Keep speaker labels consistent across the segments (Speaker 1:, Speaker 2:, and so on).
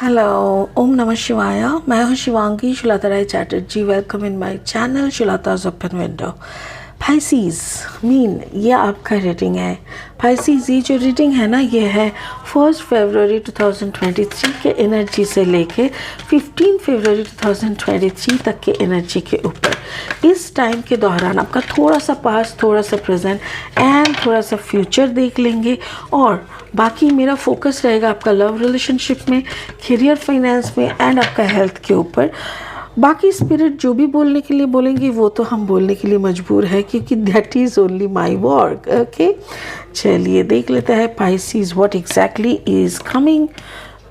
Speaker 1: Hello, ओम नमः शिवाय। मैं हूँ Shivangi Shulata Rai Chatterjee. Welcome in my channel Shulata's open window. Pisces mean ये आपका रीडिंग है। पाइसीज ये जो रीडिंग है ना, ये है 1 फरवरी 2023 के एनर्जी से लेके 15 फरवरी 2023 तक के एनर्जी के ऊपर। इस टाइम के दौरान आपका थोड़ा सा पास्ट, थोड़ा सा प्रेजेंट एंड थोड़ा सा फ्यूचर देख लेंगे, और बाकी मेरा फोकस रहेगा आपका लव रिलेशनशिप में, करियर, फाइनेंस में एंड आपका हेल्थ के ऊपर। बाकी स्पिरिट जो भी बोलने के लिए बोलेंगे वो तो हम बोलने के लिए मजबूर है, क्योंकि that is only my work. Okay, चलिए देख लेते हैं Pisces what exactly is coming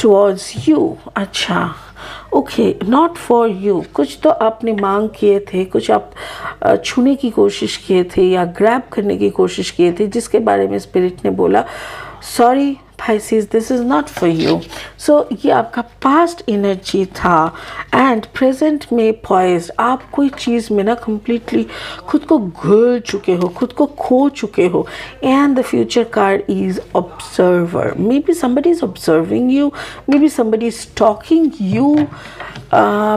Speaker 1: towards you. अच्छा, ओके, नॉट फॉर यू। कुछ तो आपने मांग किए थे, कुछ आप छूने की कोशिश किए थे या ग्रैब करने की कोशिश किए थे, जिसके बारे में स्पिरिट ने बोला sorry Pisces, this is not for you. So ये आपका पास्ट एनर्जी था एंड प्रेजेंट में poised। आप कोई चीज़ में ना completely खुद को घुल चुके हो, खुद को खो चुके हो। And the future card is observer. Maybe somebody is observing you, maybe somebody is stalking you,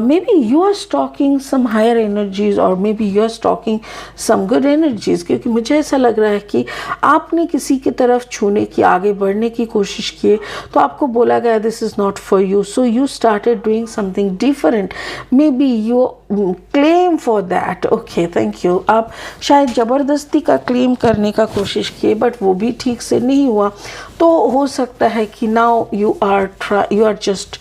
Speaker 1: maybe you are stalking some higher energies or maybe you are stalking some good energies। क्योंकि मुझे ऐसा लग रहा है कि आपने किसी की तरफ छूने की, आगे बढ़ने की कोशिश किए तो आपको बोला गया this is not for you, so you started doing something different. May be you claim for that. Okay, thank you. आप शायद ज़बरदस्ती का क्लेम करने का कोशिश किए बट वो भी ठीक से नहीं हुआ, तो हो सकता है कि now you are just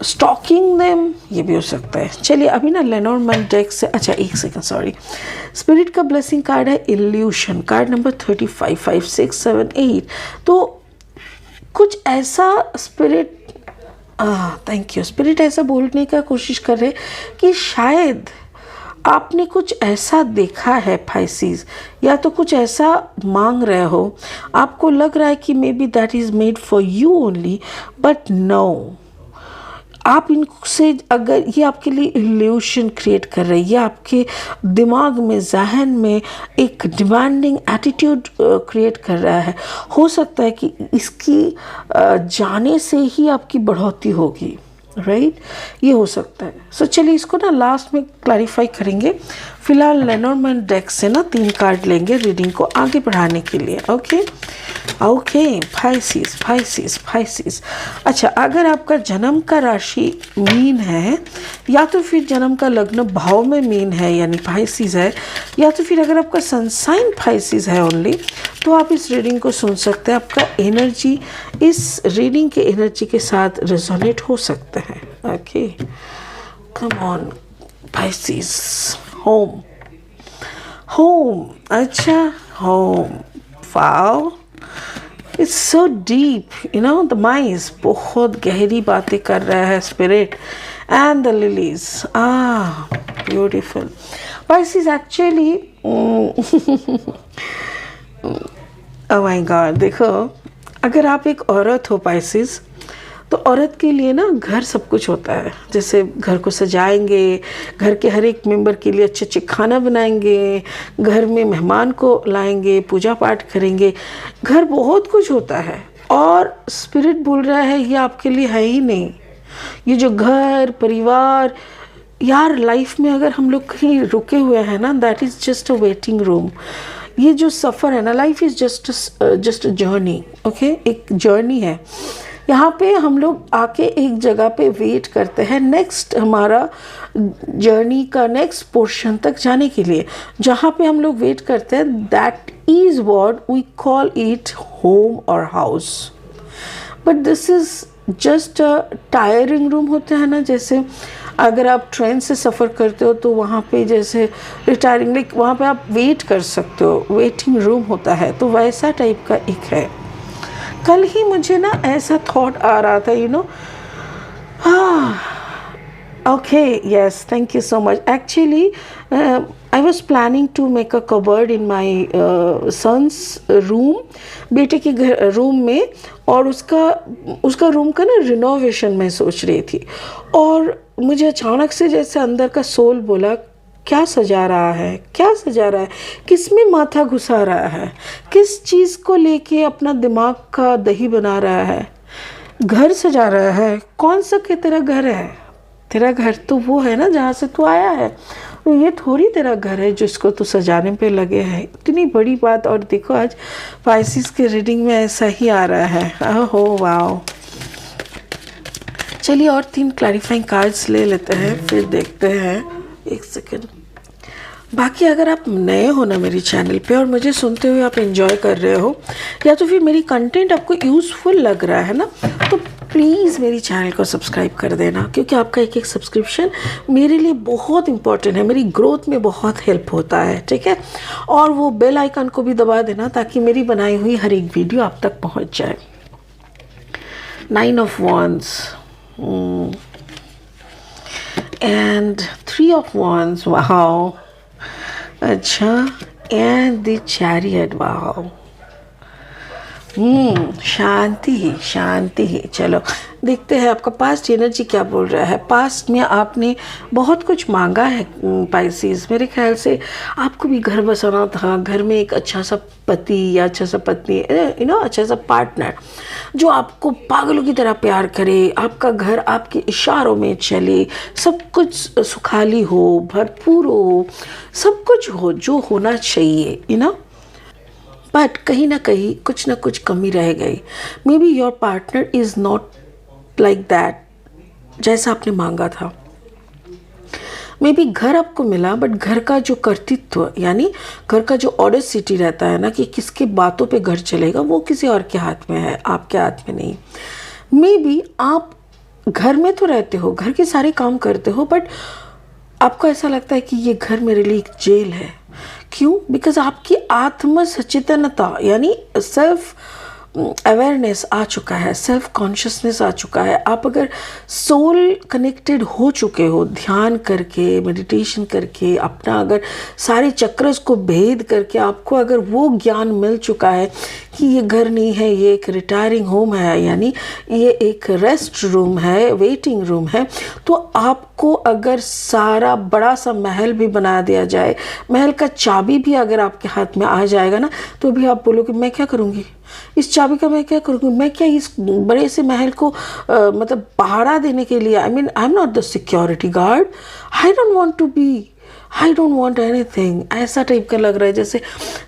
Speaker 1: stalking them, ये भी हो सकता है। चलिए अभी ना लेनोर्मैंड डेक से, अच्छा एक सेकंड, सॉरी, स्पिरिट का ब्लेसिंग कार्ड है इल्यूशन, कार्ड नंबर 35, 5, 6, 7, 8। तो कुछ ऐसा स्पिरिट, थैंक यू, स्पिरिट ऐसा बोलने का कोशिश कर रहे कि शायद आपने कुछ ऐसा देखा है पाइसीज, या तो कुछ ऐसा मांग रहे हो, आपको लग रहा है कि maybe that is made for you only, but no, आप इनसे, अगर ये आपके लिए इल्यूशन क्रिएट कर रही है, ये आपके दिमाग में, जहन में एक डिमांडिंग एटीट्यूड क्रिएट कर रहा है। हो सकता है कि इसकी जाने से ही आपकी बढ़ोतरी होगी, राइट, ये हो सकता है। सो चलिए इसको ना लास्ट में क्लैरिफाई करेंगे। फिलहाल लेनोर्मैंड डेक से ना 3 कार्ड लेंगे रीडिंग को आगे बढ़ाने के लिए। Okay okay, Pisces. अच्छा, अगर आपका जन्म का राशि मीन है, या तो फिर जन्म का लग्न भाव में मीन है यानी पाइसीज है, या तो फिर अगर आपका सन साइन पाइसीज है ओनली, तो आप इस रीडिंग को सुन सकते हैं। आपका एनर्जी इस रीडिंग के एनर्जी के साथ रेजोनेट हो सकता है। Okay, come on Pisces. Home, अच्छा, home, wow, it's so deep, you know, the mind बहुत गहरी बातें कर रहा है spirit. And the lilies, beautiful. Pisces actually oh my God, देखो, अगर आप एक औरत हो पाइसीज, तो औरत के लिए ना घर सब कुछ होता है। जैसे घर को सजाएंगे, घर के हर एक मेंबर के लिए अच्छे अच्छे खाना बनाएंगे, घर में मेहमान को लाएंगे, पूजा पाठ करेंगे, घर बहुत कुछ होता है। और स्पिरिट बोल रहा है ये आपके लिए है ही नहीं। ये जो घर परिवार, यार लाइफ में अगर हम लोग कहीं रुके हुए हैं ना, that is just a waiting room. ये जो सफ़र है ना, life is just a journey. Okay, एक जर्नी है। यहाँ पे हम लोग आके एक जगह पे वेट करते हैं नेक्स्ट, हमारा जर्नी का नेक्स्ट पोर्शन तक जाने के लिए। जहाँ पे हम लोग वेट करते हैं, that is what we call it home और house. But this is just a tiring room होता है ना। जैसे अगर आप ट्रेन से सफ़र करते हो तो वहाँ पे जैसे रिटायरिंग, लाइक वहाँ पे आप वेट कर सकते हो, वेटिंग रूम होता है, तो वैसा टाइप का एक है। कल ही मुझे ना ऐसा थॉट आ रहा था, you know, okay, yes, thank you so much. Actually I was planning to make a cupboard in my son's room, बेटे के घर रूम में, और उसका रूम का ना रिनोवेशन मैं सोच रही थी। और मुझे अचानक से जैसे अंदर का सोल बोला, क्या सजा रहा है, क्या सजा रहा है, किस में माथा घुसा रहा है, किस चीज़ को लेके अपना दिमाग का दही बना रहा है। घर सजा रहा है। कौन सा कि तेरा घर है? तेरा घर तो वो है ना जहाँ से तू आया है, तो ये थोड़ी तेरा घर है जिसको तू सजाने पे लगे है। इतनी बड़ी बात। और देखो आज पाइसिस के रीडिंग में ऐसा ही आ रहा है। ओहो वाओ। चलिए और 3 क्लैरिफाइंग कार्ड्स ले लेते हैं, फिर देखते हैं। एक सेकेंड। बाकी अगर आप नए हो ना मेरी चैनल पे और मुझे सुनते हुए आप एंजॉय कर रहे हो, या तो फिर मेरी कंटेंट आपको यूज़फुल लग रहा है ना, तो प्लीज़ मेरी चैनल को सब्सक्राइब कर देना, क्योंकि आपका एक सब्सक्रिप्शन मेरे लिए बहुत इंपॉर्टेंट है, मेरी ग्रोथ में बहुत हेल्प होता है, ठीक है। और वो बेल आइकन को भी दबा देना ताकि मेरी बनाई हुई हर एक वीडियो आप तक पहुंच जाए। 9 of wands and 3 of wands, wow. अच्छा, एंड द चैरियट, वाओ। शांति शांति। चलो देखते हैं आपका पास्ट एनर्जी क्या बोल रहा है। पास्ट में आपने बहुत कुछ मांगा है पाइसिस। मेरे ख्याल से आपको भी घर बसाना था, घर में एक अच्छा सा पति या अच्छा सा पत्नी, अच्छा सा पार्टनर जो आपको पागलों की तरह प्यार करे, आपका घर आपके इशारों में चले, सब कुछ सुखाली हो, भरपूर हो, सब कुछ हो जो होना चाहिए, बट कहीं ना कहीं कुछ ना कुछ कमी रह गई। May be your partner is not like that जैसा आपने मांगा था। मे बी घर आपको मिला, बट घर का जो कर्तृत्व, यानी घर का जो ऑडेसिटी रहता है ना कि किसके बातों पे घर चलेगा, वो किसी और के हाथ में है, आपके हाथ में नहीं। मे बी आप घर में तो रहते हो, घर के सारे काम करते हो, बट आपको ऐसा लगता है कि ये घर मेरे लिए एक जेल है। क्यों? बिकॉज आपकी आत्म सचेतनता यानी सेल्फ अवेयरनेस आ चुका है, सेल्फ कॉन्शियसनेस आ चुका है। आप अगर सोल कनेक्टेड हो चुके हो, ध्यान करके, मेडिटेशन करके, अपना अगर सारे चक्रस को भेद करके आपको अगर वो ज्ञान मिल चुका है कि ये घर नहीं है, ये एक रिटायरिंग होम है, यानी ये एक रेस्ट रूम है, वेटिंग रूम है, तो आपको अगर सारा बड़ा सा महल भी बना दिया जाए, महल का चाबी भी अगर आपके हाथ में आ जाएगा ना, तो भी आप बोलोगे मैं क्या करूँगी, इस चाबी का मैं क्या करूँगी, मैं क्या इस बड़े से महल को मतलब पहरा देने के लिए, I am not the security guard, I don't want to be, I don't want anything. ऐसा टाइप का लग रहा है जैसे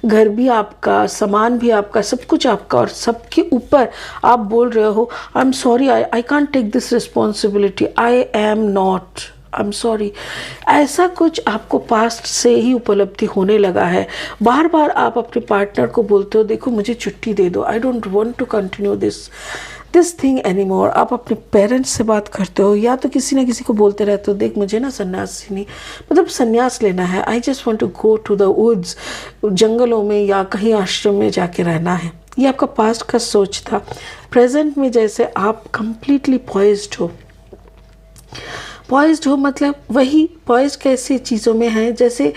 Speaker 1: घर भी आपका, सामान भी आपका, सब कुछ आपका, और सबके ऊपर आप बोल रहे हो I am sorry, I can't take this responsibility, I am not, I am sorry. ऐसा कुछ आपको पास्ट से ही उपलब्धि होने लगा है। बार बार आप अपने पार्टनर को बोलते हो देखो मुझे छुट्टी दे दो, I don't want to continue this thing any more. आप अपने पेरेंट्स से बात करते हो या तो किसी ना किसी को बोलते रहते हो देख मुझे ना संन्यास लेना है, I just want to go to the woods, जंगलों में या कहीं आश्रम में जाके रहना है। ये आपका पास्ट का सोच था। प्रेजेंट में जैसे आप कंप्लीटली पॉइज्ड हो, मतलब वही पॉइज्ड कैसे चीज़ों में है जैसे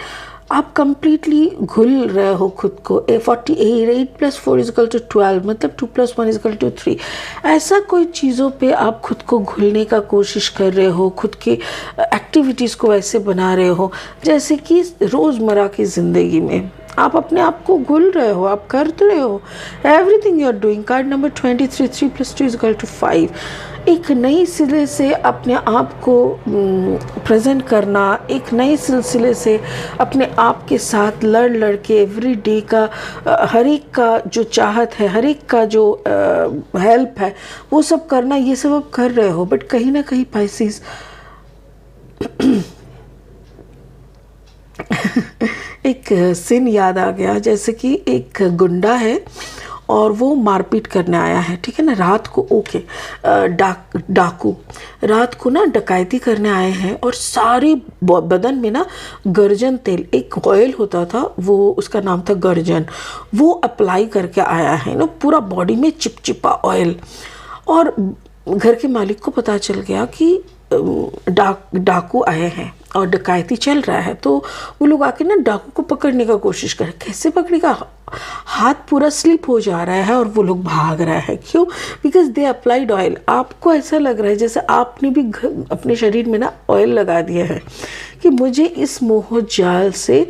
Speaker 1: आप कंप्लीटली घुल रहे हो खुद को। 48 + 4 = 12, मतलब 2 + 1 = 3। ऐसा कोई चीज़ों पे आप खुद को घुलने का कोशिश कर रहे हो, खुद के एक्टिविटीज़ को वैसे बना रहे हो जैसे कि रोज़मर्रा की ज़िंदगी में आप अपने आप को घुल रहे हो, आप कर रहे हो everything you are doing. Card number 23, 3 + 2 = 5। एक नई सिले से अपने आप को प्रेजेंट करना, एक नए सिलसिले से अपने आप के साथ लड़ के एवरी डे का हर एक का जो चाहत है, हर एक का जो हेल्प है, वो सब करना, ये सब आप कर रहे हो। बट कहीं ना कहीं पाइसिस एक सीन याद आ गया, जैसे कि एक गुंडा है और वो मारपीट करने आया है, ठीक है ना, रात को। ओके, डाकू रात को ना डकैती करने आए हैं और सारे बदन में ना गर्जन तेल, एक ऑयल होता था वो, उसका नाम था गर्जन, वो अप्लाई करके आया है ना, पूरा बॉडी में चिपचिपा ऑयल। और घर के मालिक को पता चल गया कि डाकू आए हैं और डकैती चल रहा है, तो वो लोग आके ना डाकू को पकड़ने का कोशिश कर। कैसे पकड़ेगा? हाथ पूरा स्लिप हो जा रहा है और वो लोग भाग रहा है। क्यों? Because they applied oil. आपको ऐसा लग रहा है जैसे आपने भी अपने शरीर में ना ऑयल लगा दिया है कि मुझे इस मोह जाल से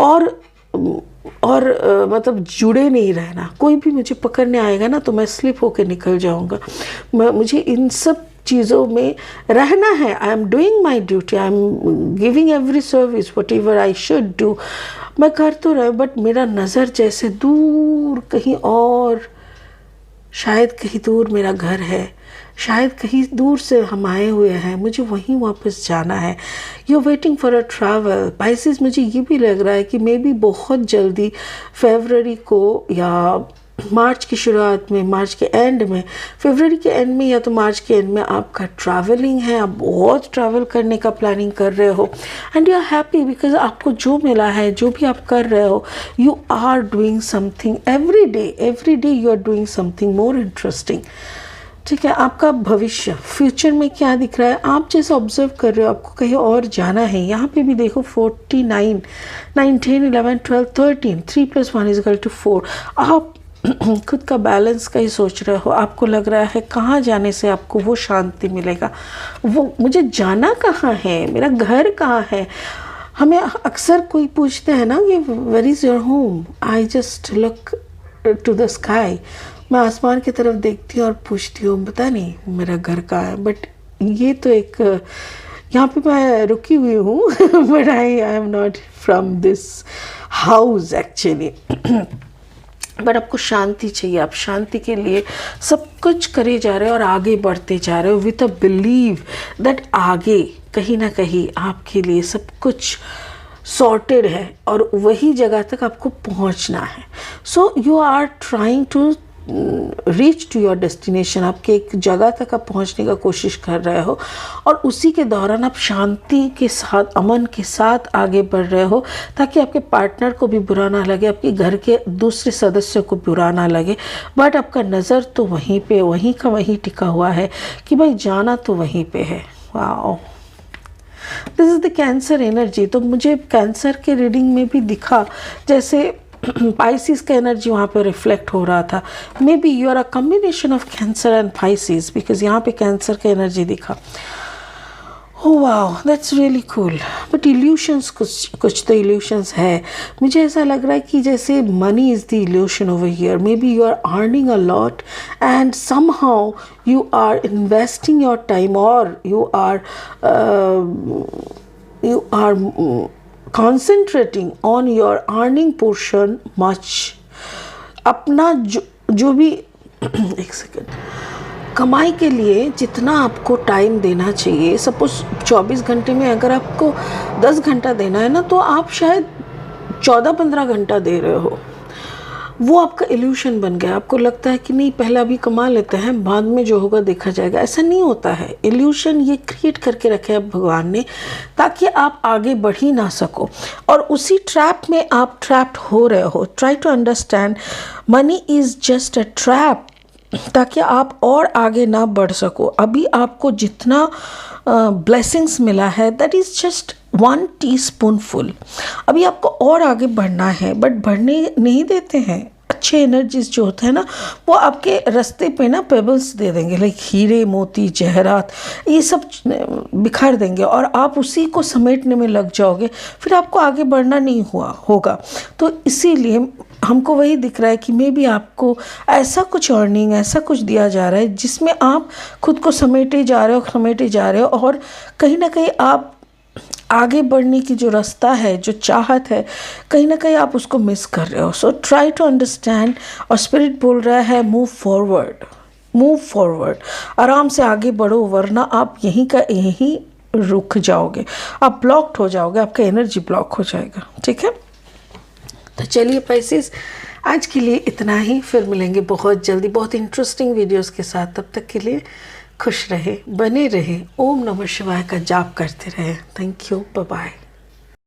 Speaker 1: और मतलब जुड़े नहीं रहना। कोई भी मुझे पकड़ने आएगा ना तो मैं स्लिप होकर निकल जाऊंगा। मुझे इन सब चीज़ों में रहना है। I am doing my duty, I am giving every service what ever I should do. मैं कर तो रहा, बट मेरा नज़र जैसे दूर कहीं और, शायद कहीं दूर मेरा घर है, शायद कहीं दूर से हम आए हुए हैं, मुझे वहीं वापस जाना है। You are waiting for a travel. Pisces, मुझे ये भी लग रहा है कि मे बी बहुत जल्दी फरवरी को या मार्च की शुरुआत में, मार्च के एंड में, फरवरी के एंड में या तो मार्च के एंड में आपका ट्रैवलिंग है। आप बहुत ट्रैवल करने का प्लानिंग कर रहे हो and you are happy because आपको जो मिला है, जो भी आप कर रहे हो, you are doing something every day you are doing something more interesting. ठीक है, आपका भविष्य, फ्यूचर में क्या दिख रहा है, आप जैसे ऑब्जर्व कर रहे हो, आपको कहीं और जाना है। यहाँ पे भी देखो 49, 9, 10, 11, 12, 13, 3 + 1 = 4। आप खुद का बैलेंस का ही सोच रहे हो। आपको लग रहा है कहाँ जाने से आपको वो शांति मिलेगा, वो मुझे जाना कहाँ है, मेरा घर कहाँ है। हमें अक्सर कोई पूछते हैं ना कि where is your home, I just look to the sky. मैं आसमान की तरफ देखती हूँ और पूछती हूँ पता नहीं मेरा घर कहाँ है। बट ये तो एक, यहाँ पे मैं रुकी हुई हूँ but I am not from this house actually. But आपको शांति चाहिए, आप शांति के लिए सब कुछ करे जा रहे हो और आगे बढ़ते जा रहे हो विथ अ बिलीव दैट आगे कहीं ना कहीं आपके लिए सब कुछ सॉर्टेड है और वही जगह तक आपको पहुंचना है। So you are trying to reach to your destination. आपके एक जगह तक आप पहुंचने का कोशिश कर रहे हो और उसी के दौरान आप शांति के साथ, अमन के साथ आगे बढ़ रहे हो ताकि आपके पार्टनर को भी बुरा ना लगे, आपके घर के दूसरे सदस्यों को बुरा ना लगे। बट आपका नज़र तो वहीं पे, वहीं का वहीं टिका हुआ है कि भाई जाना तो वहीं पे है। Wow, this is the cancer energy. तो मुझे कैंसर के रीडिंग में भी दिखा जैसे पाइसिस का एनर्जी वहाँ पे रिफ्लेक्ट हो रहा था। Maybe you are a combination of cancer and Pisces because यहाँ पे कैंसर का एनर्जी दिखा। Oh wow, that's really cool. But illusions, कुछ तो इल्यूशंस है। मुझे ऐसा लग रहा है कि जैसे money is the illusion over here. Maybe you are earning a lot and somehow you are investing your time और you are concentrating on your earning portion much। अपना जो भी एक सेकेंड, कमाई के लिए जितना आपको टाइम देना चाहिए, सपोज 24 घंटे में अगर आपको 10 घंटा देना है ना, तो आप शायद 14-15 घंटा दे रहे हो। वो आपका इल्यूशन बन गया। आपको लगता है कि नहीं पहले अभी कमा लेते हैं, बाद में जो होगा देखा जाएगा। ऐसा नहीं होता है। इल्यूशन ये क्रिएट करके रखे है भगवान ने ताकि आप आगे बढ़ ही ना सको और उसी ट्रैप में आप ट्रैप्ड हो रहे हो। Try to understand, money is just a trap ताकि आप और आगे ना बढ़ सको। अभी आपको जितना ब्लेसिंग्स मिला है दैट इज़ जस्ट 1 टीस्पूनफुल। अभी आपको और आगे बढ़ना है बट बढ़ने नहीं देते हैं। अच्छे एनर्जीज जो होते हैं ना, वो आपके रास्ते पे ना पेबल्स दे देंगे, लाइक हीरे मोती जहरात, ये सब बिखर देंगे और आप उसी को समेटने में लग जाओगे, फिर आपको आगे बढ़ना नहीं होगा। तो इसीलिए हमको वही दिख रहा है कि मे बी आपको ऐसा कुछ अर्निंग, ऐसा कुछ दिया जा रहा है जिसमें आप खुद को समेटे जा रहे हो और कहीं ना कहीं आप आगे बढ़ने की जो रास्ता है, जो चाहत है, कहीं ना कहीं आप उसको मिस कर रहे हो। So try to understand. और स्पिरिट बोल रहा है मूव फॉरवर्ड, आराम से आगे बढ़ो, वरना आप यहीं का यहीं रुक जाओगे, आप ब्लॉक्ड हो जाओगे, आपका एनर्जी ब्लॉक हो जाएगा। ठीक है, तो चलिए पाइसेस, आज के लिए इतना ही। फिर मिलेंगे बहुत जल्दी बहुत इंटरेस्टिंग वीडियोस के साथ। तब तक के लिए खुश रहे, बने रहे, ओम नमः शिवाय का जाप करते रहे। Thank you, bye bye.